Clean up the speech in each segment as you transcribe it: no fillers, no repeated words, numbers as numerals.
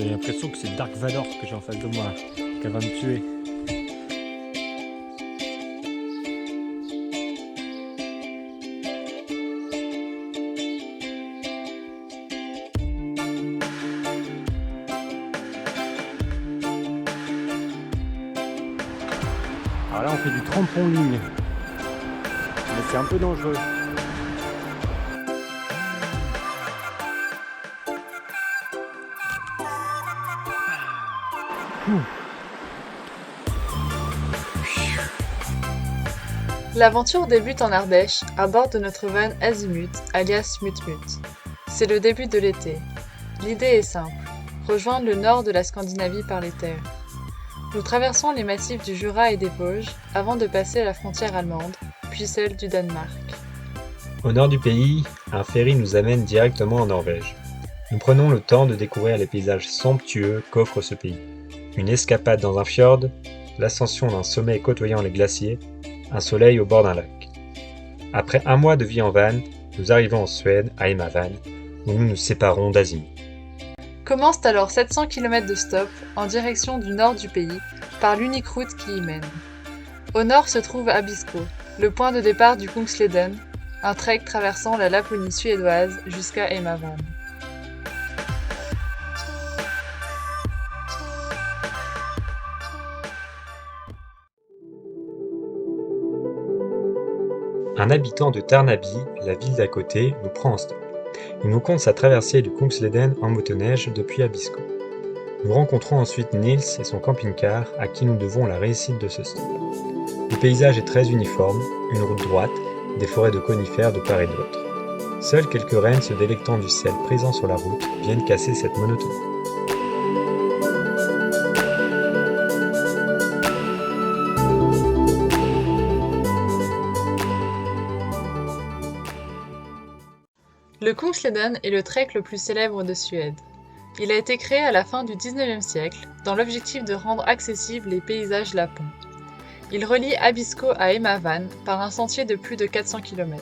J'ai l'impression que c'est Dark Vador que j'ai en face de moi, qu'elle va me tuer. Alors là on fait du trampoline, mais c'est un peu dangereux. L'aventure débute en Ardèche, à bord de notre van Azimut, alias Mutmut. C'est le début de l'été. L'idée est simple, rejoindre le nord de la Scandinavie par les terres. Nous traversons les massifs du Jura et des Vosges avant de passer la frontière allemande, puis celle du Danemark. Au nord du pays, un ferry nous amène directement en Norvège. Nous prenons le temps de découvrir les paysages somptueux qu'offre ce pays. Une escapade dans un fjord, l'ascension d'un sommet côtoyant les glaciers, un soleil au bord d'un lac. Après un mois de vie en van, nous arrivons en Suède, à Emavan, où nous nous séparons d'Azimut. Commencent alors 700 km de stop en direction du nord du pays par l'unique route qui y mène. Au nord se trouve Abisko, le point de départ du Kungsleden, un trek traversant la Laponie suédoise jusqu'à Emavan. Un habitant de Tärnaby, la ville d'à côté, nous prend en stop. Il nous compte sa traversée du Kungsleden en motoneige depuis Abisko. Nous rencontrons ensuite Niels et son camping-car à qui nous devons la réussite de ce stop. Le paysage est très uniforme, une route droite, des forêts de conifères de part et d'autre. Seules quelques rennes se délectant du sel présent sur la route viennent casser cette monotonie. Le Kungsleden est le trek le plus célèbre de Suède. Il a été créé à la fin du XIXe siècle dans l'objectif de rendre accessibles les paysages lapons. Il relie Abisko à Emavan par un sentier de plus de 400 km.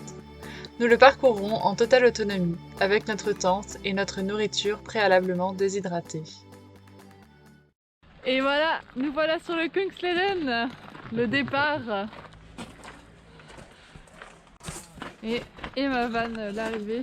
Nous le parcourrons en totale autonomie, avec notre tente et notre nourriture préalablement déshydratée. Et voilà, nous voilà sur le Kungsleden, le départ. Et ma van, l'arrivée.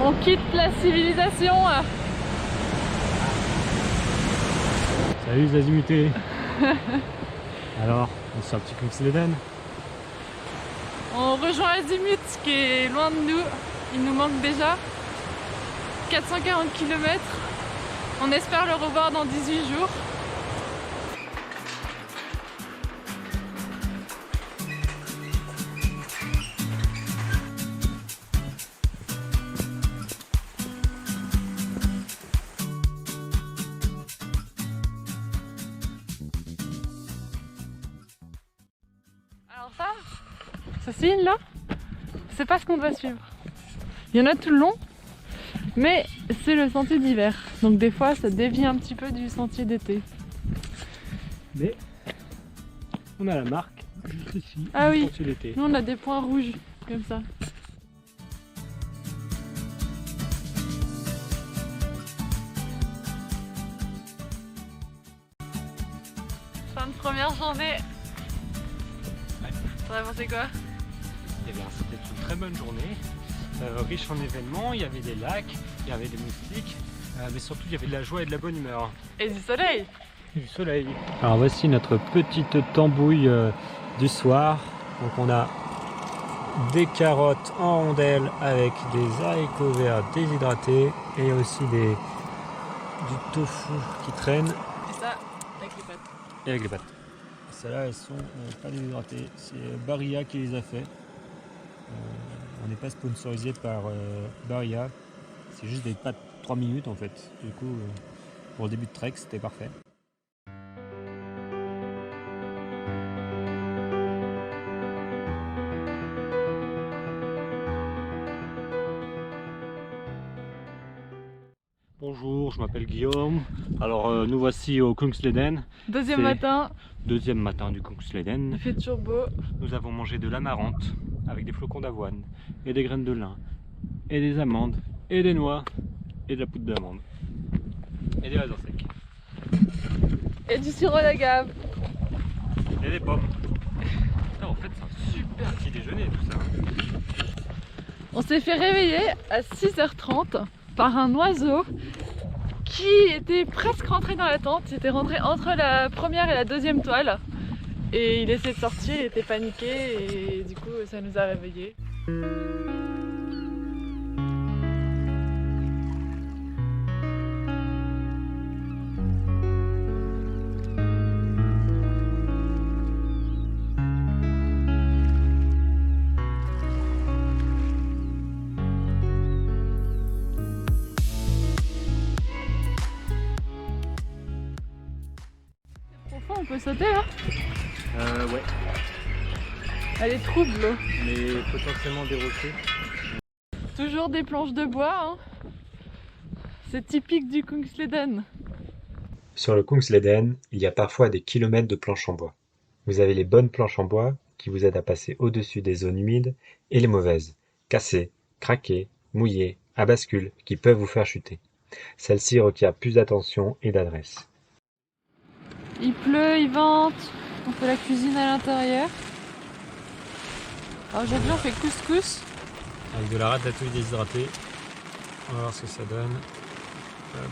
On quitte la civilisation. Salut les azimutés. Alors, on se fait un petit Kungsleden. On rejoint Azimut qui est loin de nous. Il nous manque déjà 440 km. On espère le revoir dans 18 jours. Alors ça signe là, c'est pas ce qu'on doit suivre. Il y en a tout le long, mais c'est le sentier d'hiver. Donc des fois ça dévie un petit peu du sentier d'été. Mais on a la marque juste ici, Ah du oui. sentier d'été. Nous on a des points rouges comme ça. Fin de première journée. Ouais. T'en as pensé quoi? Eh bien, c'était une très bonne journée, riche en événements, il y avait des lacs, il y avait des moustiques, mais surtout il y avait de la joie et de la bonne humeur. Et du soleil. Et du soleil. Alors voici notre petite tambouille du soir. Donc on a des carottes en rondelles avec des haricots verts déshydratés et il y a aussi du tofu qui traîne Et ça, avec les pâtes. et avec les pâtes. Celles-là elles sont pas déshydratées, c'est Barilla qui les a fait. On n'est pas sponsorisé par Barilla, c'est juste des pâtes 3 minutes en fait. Du coup Pour le début de trek, c'était parfait. Bonjour, je m'appelle Guillaume. Alors nous voici au Kungsleden. Deuxième matin, Deuxième matin du Kungsleden. il fait toujours beau. Nous avons mangé de l'amarante avec des flocons d'avoine et des graines de lin et des amandes et des noix et de la poudre d'amande et des raisins secs Et du sirop d'agave. et des pommes. Putain, en fait c'est un super petit déjeuner tout ça. On s'est fait réveiller à 6h30 par un oiseau qui était presque rentré dans la tente. Il était rentré entre la première et la deuxième toile. Et il essayait de sortir, il était paniqué et du coup ça nous a réveillés. On peut sauter là? Ouais, Elle est trouble l'eau. mais potentiellement des rochers. Toujours des planches de bois, hein. C'est typique du Kungsleden. Sur le Kungsleden, il y a parfois des kilomètres de planches en bois. Vous avez les bonnes planches en bois qui vous aident à passer au-dessus des zones humides et les mauvaises, cassées, craquées, mouillées, à bascule, qui peuvent vous faire chuter. Celle-ci requiert plus d'attention et d'adresse. Il pleut, il vente, on fait la cuisine à l'intérieur. Alors aujourd'hui on fait couscous. Avec de la ratatouille déshydratée. On va voir ce que ça donne. Hop.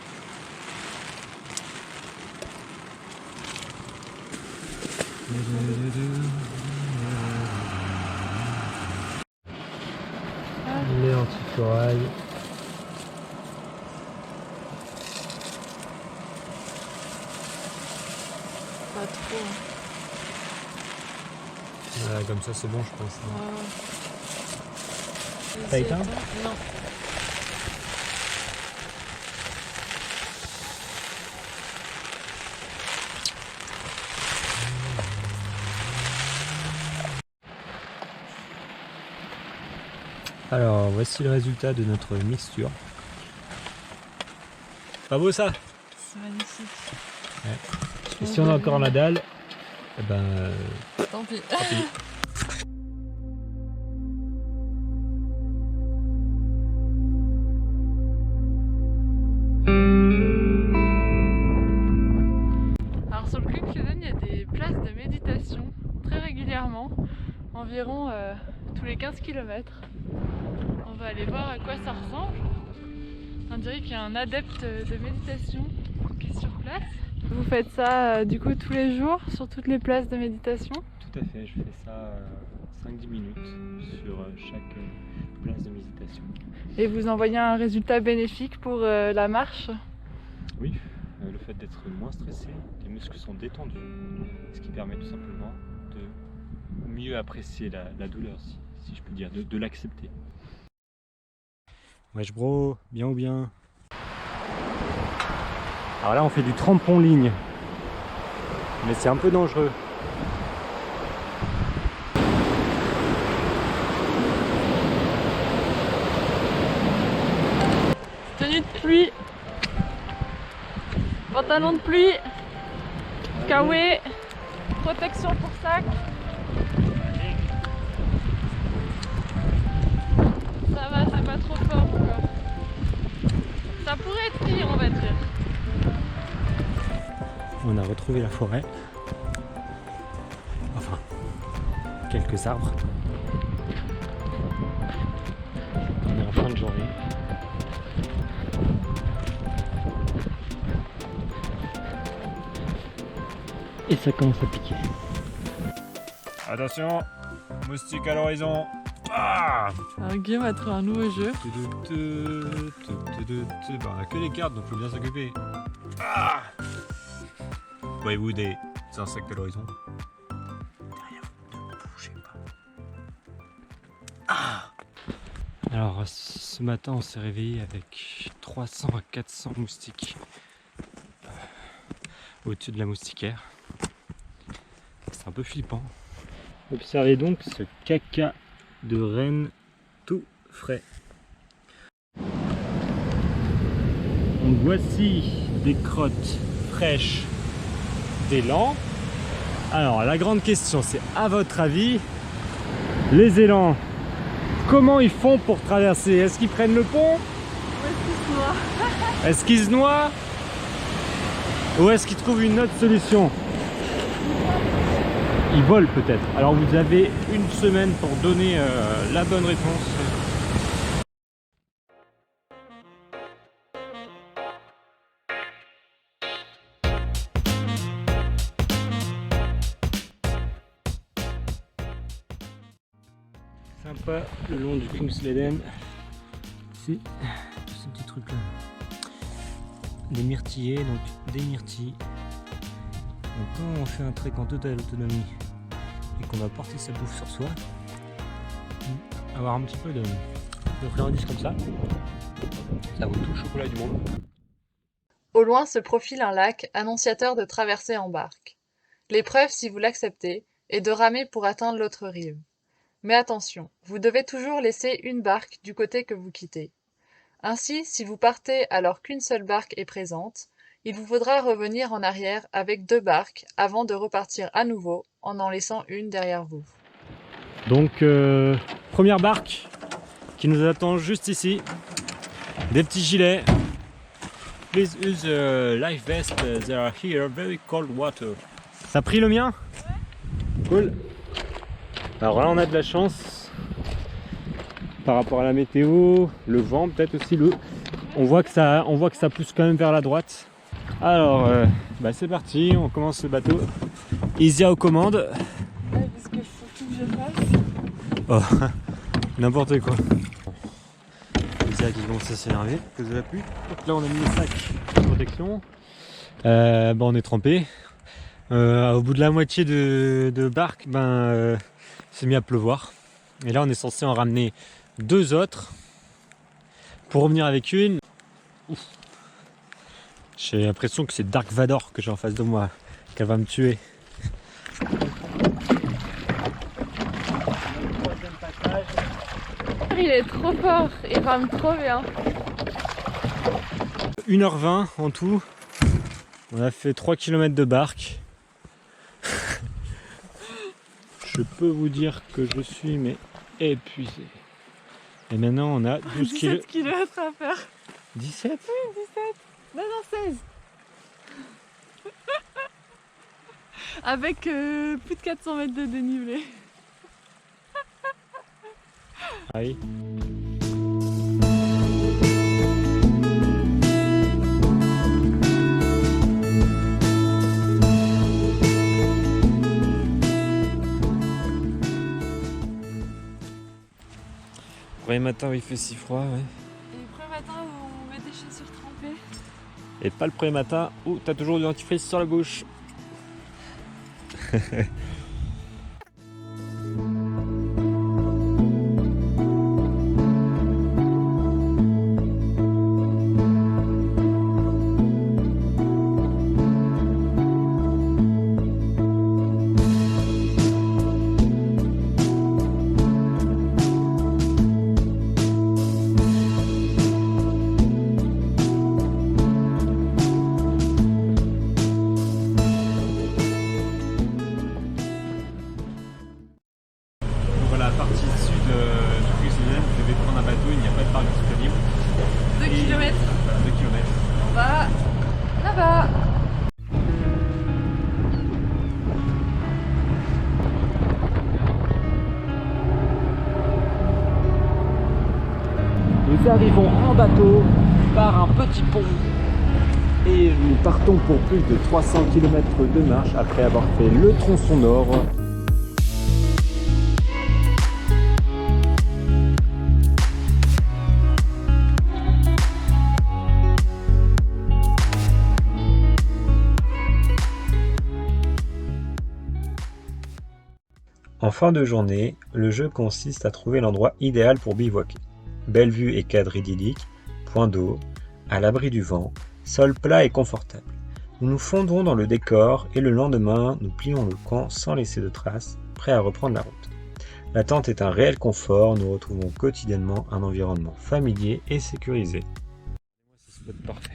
Les anticorail. Pas trop. Voilà, comme ça c'est bon je pense. Ouais. T'as éteint ? Non. Alors voici le résultat de notre mixture. Pas beau ça ? C'est magnifique. Et si on a encore la dalle, eh ben Tant pis. tant pis. Alors sur le Kungsleden, il y a des places de méditation très régulièrement, environ tous les 15 km. On va aller voir à quoi ça ressemble. On dirait qu'il y a un adepte de méditation qui est sur place. Vous faites ça du coup tous les jours sur toutes les places de méditation? Tout à fait, je fais ça 5-10 minutes sur chaque place de méditation. Et vous envoyez un résultat bénéfique pour la marche? Oui, le fait d'être moins stressé, les muscles sont détendus, ce qui permet tout simplement de mieux apprécier la douleur, si je peux dire, de l'accepter. Wesh bro, bien ou bien? Alors là on fait du trempon ligne, mais c'est un peu dangereux. Tenue de pluie, pantalon de pluie, kawaii, protection pour sac. Ça va, c'est pas trop fort quoi. Ça pourrait être pire on va dire. On a retrouvé la forêt, enfin quelques arbres. On est en fin de journée. Et ça commence à piquer. Attention, moustique à l'horizon. Ah, Alors Guillaume a trouvé un nouveau jeu. bah, on a que les cartes donc faut bien s'occuper. Ah, voyez-vous des insectes à l'horizon? Derrière vous, ne bougez pas. Ah. Alors ce matin on s'est réveillé avec 300 à 400 moustiques. au-dessus de la moustiquaire. C'est un peu flippant. Observez donc ce caca de renne tout frais. Donc voici des crottes fraîches d'élan. Alors la grande question, c'est à votre avis, les élans, comment ils font pour traverser? Est-ce qu'ils prennent le pont? Est-ce qu'ils se noient? Ou est-ce qu'ils trouvent une autre solution? Ils volent peut-être. Alors vous avez une semaine pour donner la bonne réponse. Sympa le long du Kungsleden. C'est ce petit truc là. Des myrtillers, donc des myrtilles. Donc quand on fait un trek en totale autonomie et qu'on va porter sa bouffe sur soi, avoir un petit peu de friandise comme ça vaut tout le chocolat du monde. Au loin se profile un lac annonciateur de traversée en barque. L'épreuve, si vous l'acceptez, est de ramer pour atteindre l'autre rive. Mais attention, vous devez toujours laisser une barque du côté que vous quittez. Ainsi, si vous partez alors qu'une seule barque est présente, il vous faudra revenir en arrière avec 2 barques avant de repartir à nouveau en laissant une derrière vous. Donc première barque qui nous attend juste ici. Des petits gilets. Please use life vest, they are here, very cold water. Ça a pris le mien? Cool. Alors là on a de la chance par rapport à la météo, le vent peut-être aussi, on voit que ça pousse quand même vers la droite. Alors c'est parti, on commence le bateau. Isia aux commandes. Ouais, parce que faut tout que je fasse. Oh, n'importe quoi. Isia qui commence à s'énerver à cause de la pluie. Donc là on a mis les sacs de protection. On est trempé. Au bout de la moitié de barque, c'est mis à pleuvoir. Et là on est censé en ramener 2 autres pour revenir avec une. Ouf. J'ai l'impression que c'est Dark Vador que j'ai en face de moi, qu'elle va me tuer. Il est trop fort, il rame trop bien. 1h20 en tout. On a fait 3 km de barque. Je peux vous dire que je suis épuisé. Et maintenant on a 12 km. 17 km à faire. 17? Oui, 17. Non, 16. Avec plus de 400 mètres de dénivelé. Ah oui. Premier matin où il fait si froid, ouais. Et le premier matin où on met des chaussures trempées. Et pas le premier matin où t'as toujours du dentifrice sur la bouche. La partie sud du Kungsleden, vous devez prendre un bateau, il n'y a pas de barque disponible. 2 km. 2 km. On va là-bas. Nous arrivons en bateau par un petit pont et nous partons pour plus de 300 km de marche après avoir fait le tronçon nord. En fin de journée, le jeu consiste à trouver l'endroit idéal pour bivouaquer. Belle vue et cadre idyllique, point d'eau, à l'abri du vent, sol plat et confortable. Nous nous fondrons dans le décor et le lendemain, nous plions le camp sans laisser de traces, prêts à reprendre la route. La tente est un réel confort, nous retrouvons quotidiennement un environnement familier et sécurisé. C'est ce spot parfait.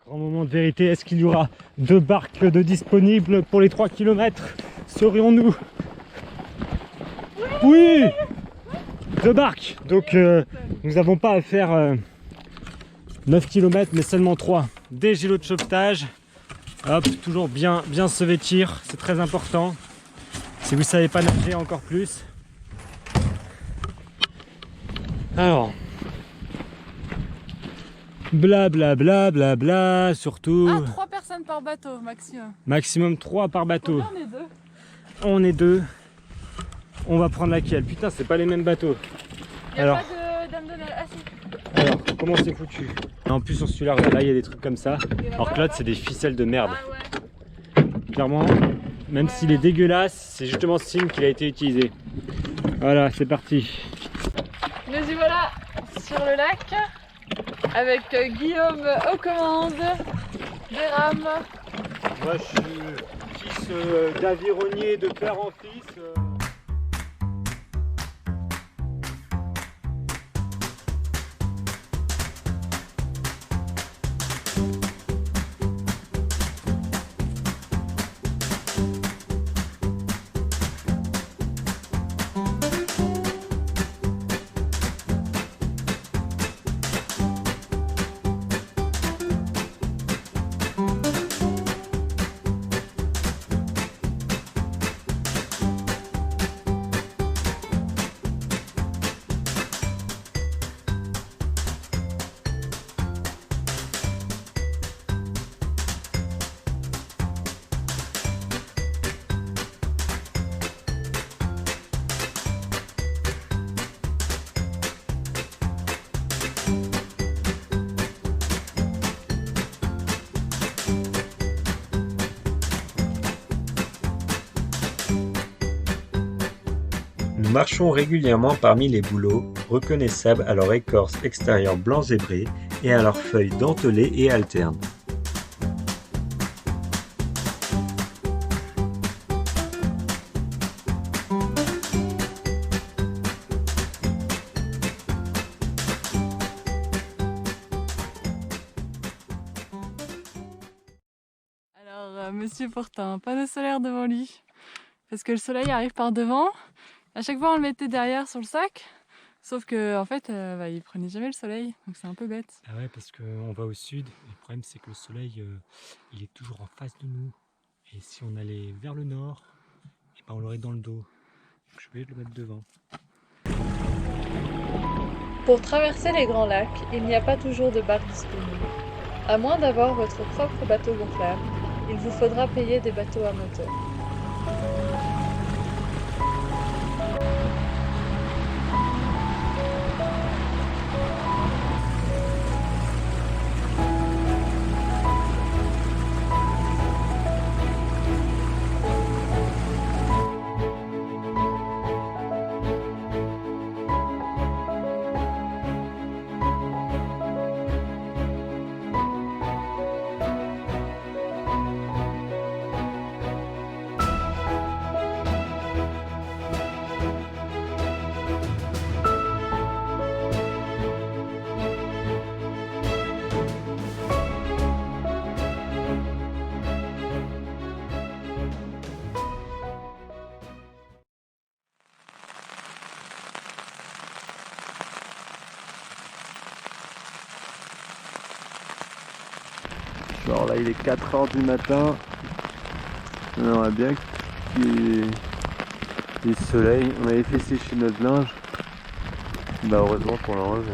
Grand moment de vérité, est-ce qu'il y aura 2 barques de disponibles pour les 3 km? Serions-nous? Oui, 2 barques. Donc nous n'avons pas à faire 9 km mais seulement 3. Des gilots de sauvetage. Hop, toujours bien se vêtir, c'est très important. Si vous ne savez pas nager, encore plus. Alors, bla bla bla bla bla, surtout. Ah, 3 personnes par bateau, maximum. Maximum 3 par bateau. Combien on est 2? On est 2. On va prendre laquelle? Putain, c'est pas les mêmes bateaux. Y'a Alors. pas de dame de nage. Ah si. Alors, comment c'est foutu? En plus, sur celui-là, là, il y a des trucs comme ça. Alors que l'autre, c'est des ficelles de merde. Ah ouais. Clairement, même s'il est dégueulasse, c'est justement ce signe qu'il a été utilisé. Voilà, c'est parti. Nous y voilà sur le lac avec Guillaume aux commandes, des rames. Moi, je suis fils d'avironnier de père en fils. Nous marchons régulièrement parmi les bouleaux, reconnaissables à leur écorce extérieure blanc zébré et à leurs feuilles dentelées et alternes. Alors, monsieur porte un panneau solaire devant lui parce que le soleil arrive par devant. À chaque fois, on le mettait derrière sur le sac, sauf que en fait, il prenait jamais le soleil, donc c'est un peu bête. Ah ouais, parce qu'on va au sud. Et le problème, c'est que le soleil, il est toujours en face de nous. Et si on allait vers le nord, eh ben, on l'aurait dans le dos. Donc je vais le mettre devant. Pour traverser les grands lacs, il n'y a pas toujours de barques disponibles. À moins d'avoir votre propre bateau gonflable, il vous faudra payer des bateaux à moteur. Alors là il est 4h du matin, on aimerait bien qu'il y ait du soleil. On avait fait sécher notre linge, bah heureusement qu'on l'a enlevé.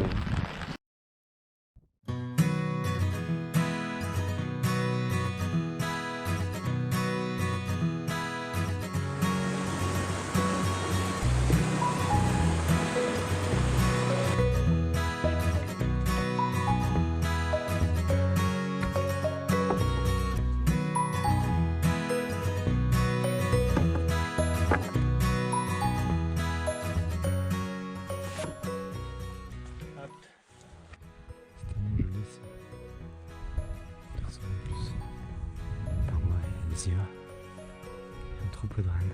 plaisir. Et un troupeau de rennes.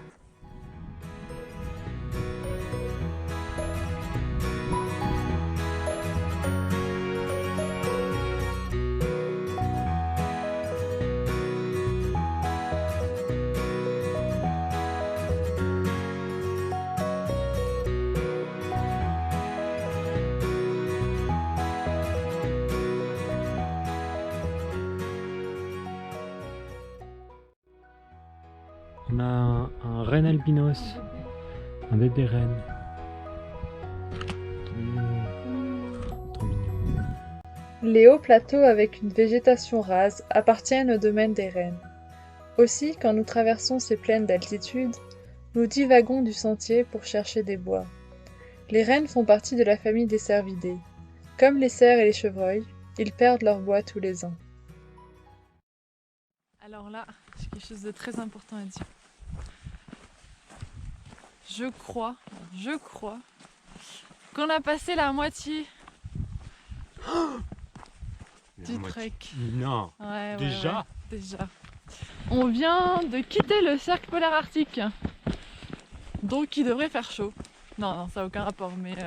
On a un renne albinos, un bébé renne. Trop mignon. Les hauts plateaux avec une végétation rase appartiennent au domaine des rennes. Aussi, quand nous traversons ces plaines d'altitude, nous divaguons du sentier pour chercher des bois. Les rennes font partie de la famille des cervidés. Comme les cerfs et les chevreuils, ils perdent leur bois tous les ans. Alors là, j'ai quelque chose de très important à dire. Je crois qu'on a passé la moitié du trek. Non, Ouais, déjà ouais, déjà. On vient de quitter le cercle polaire arctique. Donc il devrait faire chaud. Non, ça n'a aucun rapport, mais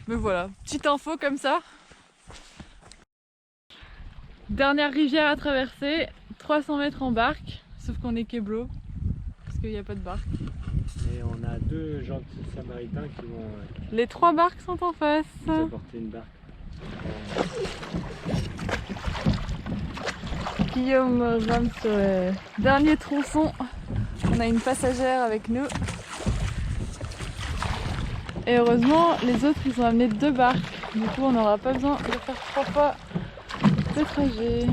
voilà. Petite info comme ça. Dernière rivière à traverser, 300 mètres en barque, sauf qu'on est Keblo, parce qu'il n'y a pas de barque. Et on a deux gentils samaritains qui vont Les 3 barques sont en face. nous apporter une barque. Guillaume rame sur le dernier tronçon. On a une passagère avec nous. Et heureusement, les autres ils ont amené 2 barques. Du coup, on n'aura pas besoin de faire 3 fois le trajet.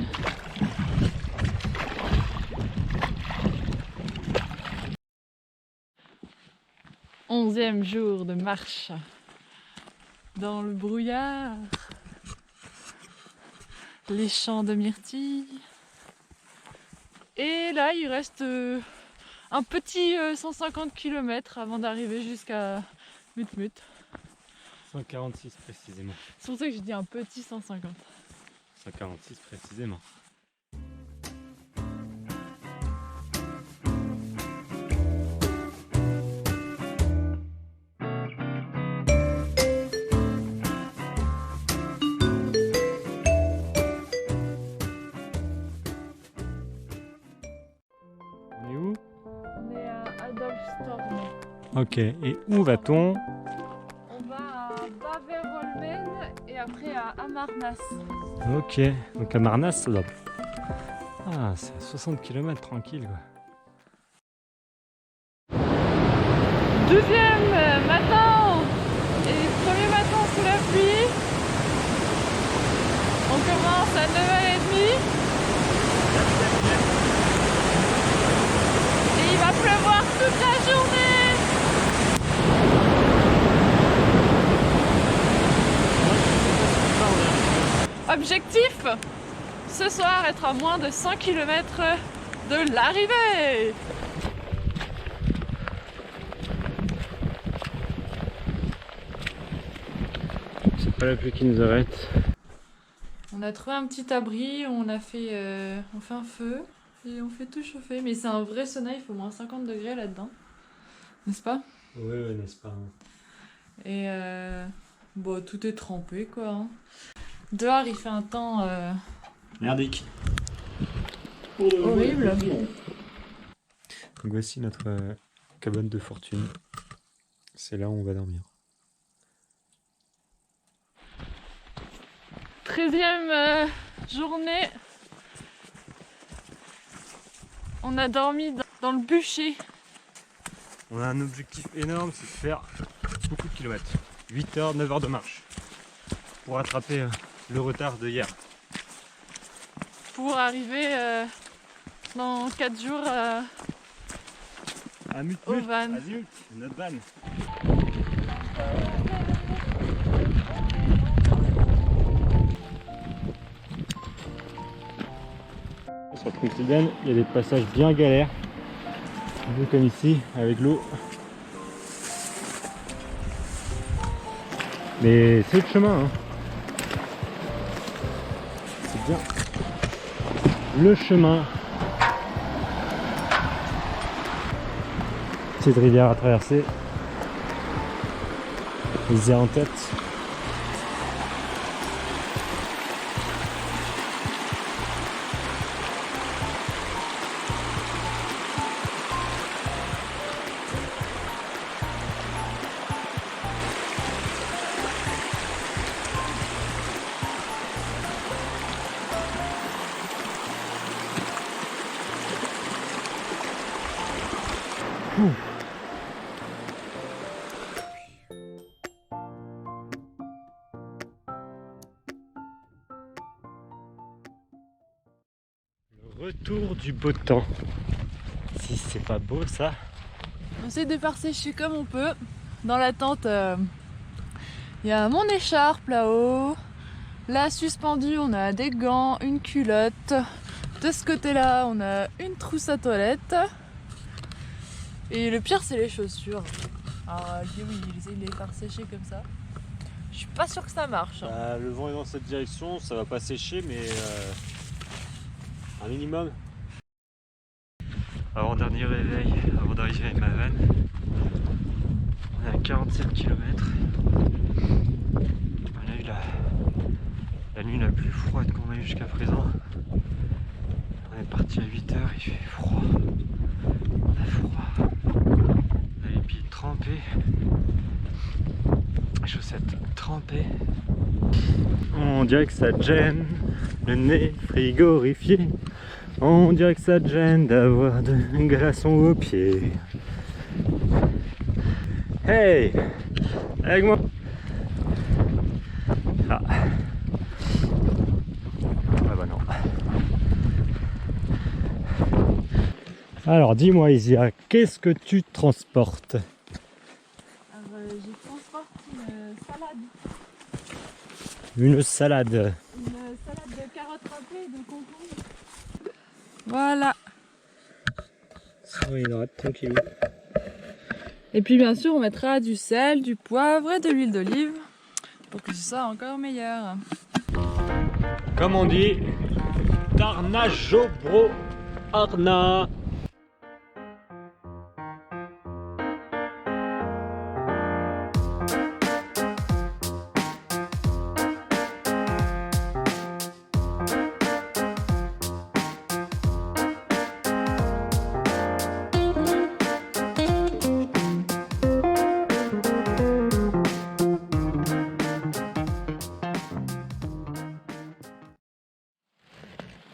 Onzième jour de marche dans le brouillard, les champs de myrtilles. Et là, il reste un petit 150 km avant d'arriver jusqu'à Mutmut. 146 précisément. C'est pour ça que je dis un petit 150. 146 précisément. On est où? On est à Adolfstorm. Ok, et où va-t-on? On va à Baverholmen et après à Amarnas. Ok, donc à Marnas, ça doit... Ah, c'est à 60 km tranquille quoi. 12e matin et premier matin sous la pluie. On commence à 9h30 et il va pleuvoir toute la journée. Objectif, ce soir être à moins de 100 km de l'arrivée. C'est pas la pluie qui nous arrête. On a trouvé un petit abri, on fait un feu et on fait tout chauffer. Mais c'est un vrai sauna, il faut moins 50 degrés là-dedans, n'est-ce pas? Oui, n'est-ce pas? Et bon, tout est trempé quoi. Hein. Dehors il fait un temps Merdique. horrible. Donc voici notre cabane de fortune. C'est là où on va dormir. 13e journée. On a dormi dans le bûcher. On a un objectif énorme, c'est de faire beaucoup de kilomètres. 8 heures, 9 heures de marche. Pour rattraper le retard de hier. Pour arriver dans 4 jours À Mut, au van. Azimut, notre van. Sur le Kungsleden, il y a des passages bien galères. Un peu comme ici, avec l'eau. Mais c'est le chemin. Hein. C'est bien le chemin Petite rivière à traverser. Isère en tête. Le retour du beau temps. Si c'est pas beau ça. On essaie de faire sécher comme on peut. Dans la tente, il y a mon écharpe là-haut. Là suspendu, on a des gants, une culotte. De ce côté-là, on a une trousse à toilette. Et le pire, c'est les chaussures. Alors, oui, il essaie de les faire sécher comme ça. Je suis pas sûre que ça marche. Le vent est dans cette direction, ça va pas sécher, mais un minimum. Avant-dernier réveil, avant d'arriver avec ma vanne. On est à 47 km. On a eu la nuit la plus froide qu'on a eu jusqu'à présent. On est parti à 8h, il fait froid. On a froid. On a les pieds trempés. Les chaussettes trempées. On dirait que ça gêne, le nez frigorifié. On dirait que ça gêne d'avoir de glaçons aux pieds. Hey! Avec moi! Ah bah non. Alors dis-moi Isia, qu'est-ce que tu transportes? Je transporte une salade. Une salade. Une salade de carottes râpées et de concombres. Voilà. Ça hydrate tranquille. Et puis bien sûr on mettra du sel, du poivre et de l'huile d'olive pour que ce soit encore meilleur. Comme on dit, Tarna Jobro Arna.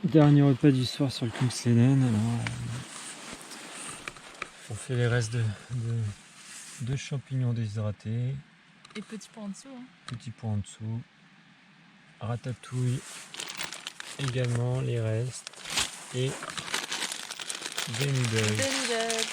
Dernier repas du soir sur le Kungsleden. Alors, on fait les restes de champignons déshydratés. Et petit point en dessous. Hein. Petit point en dessous. Ratatouille également les restes. Et des noodles. Des noodles.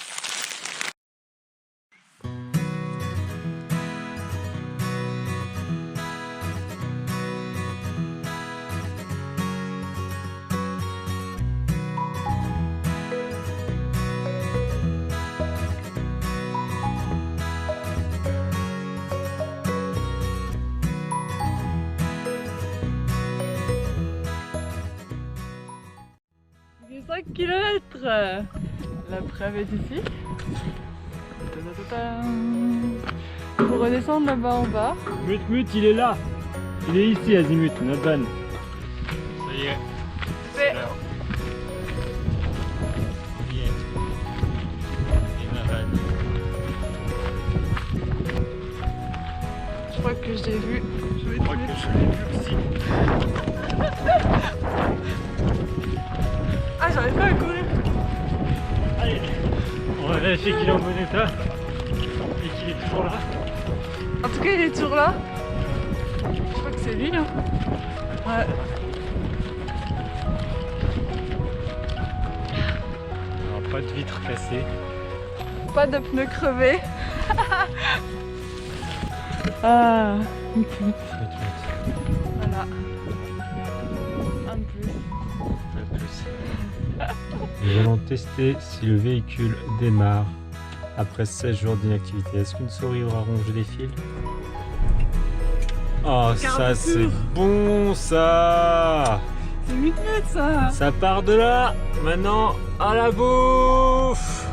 Il fait 5 km. La preuve est ici. Il faut redescendre là-bas en bas. Mut, il est là. Il est ici, Azimut, notre vanne. Ça y est. C'est l'heure. On y est. Et ma vanne. Je crois que je l'ai vu. Je crois que je l'ai vu aussi. Ah, j'arrive pas à courir. Allez, on va vérifier qu'il est en bon état et qu'il est toujours là. En tout cas, il est toujours là. Je crois que c'est lui. Hein. Ouais. Alors, pas de vitre cassée. Pas de pneus crevés. Ah, voilà. Un de plus. Nous allons tester si le véhicule démarre après 16 jours d'inactivité. Est-ce qu'une souris aura rongé les fils? Oh, ça c'est bon ça! C'est 8 mètres ça! Ça part de là, maintenant à la bouffe!